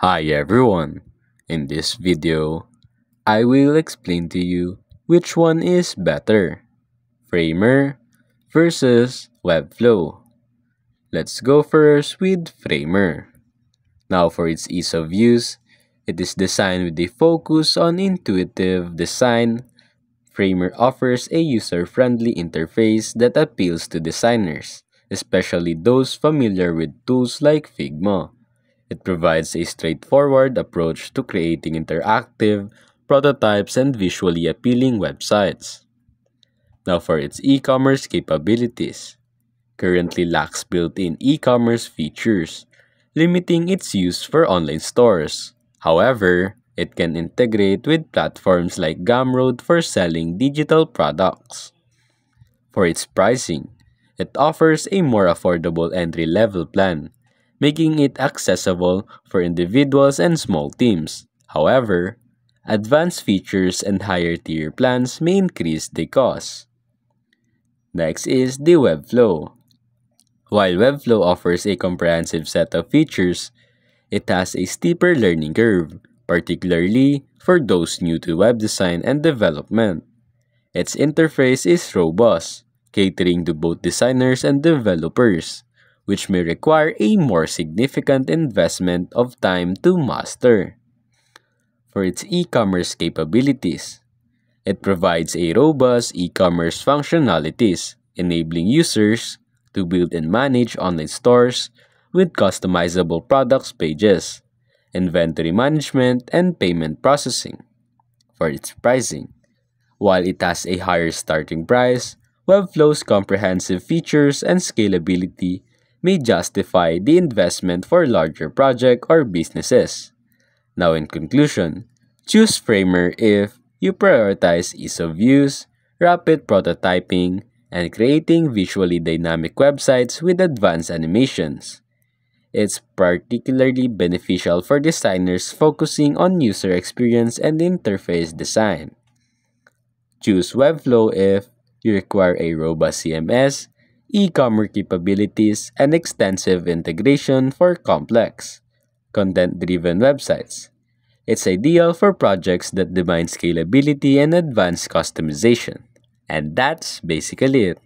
Hi everyone! In this video, I will explain to you which one is better, Framer versus Webflow. Let's go first with Framer. Now for its ease of use, it is designed with a focus on intuitive design. Framer offers a user-friendly interface that appeals to designers, especially those familiar with tools like Figma. It provides a straightforward approach to creating interactive prototypes and visually appealing websites. Now for its e-commerce capabilities. Currently lacks built-in e-commerce features, limiting its use for online stores. However, it can integrate with platforms like Gumroad for selling digital products. For its pricing, it offers a more affordable entry-level plan, making it accessible for individuals and small teams. However, advanced features and higher-tier plans may increase the cost. Next is the Webflow. While Webflow offers a comprehensive set of features, it has a steeper learning curve, particularly for those new to web design and development. Its interface is robust, catering to both designers and developers, which may require a more significant investment of time to master. For its e-commerce capabilities, it provides a robust e-commerce functionalities, enabling users to build and manage online stores with customizable products pages, inventory management, and payment processing. For its pricing, while it has a higher starting price, Webflow's comprehensive features and scalability may justify the investment for larger projects or businesses. Now in conclusion, choose Framer if you prioritize ease of use, rapid prototyping, and creating visually dynamic websites with advanced animations. It's particularly beneficial for designers focusing on user experience and interface design. Choose Webflow if you require a robust CMS, e-commerce capabilities, and extensive integration for complex, content-driven websites. It's ideal for projects that demand scalability and advanced customization. And that's basically it.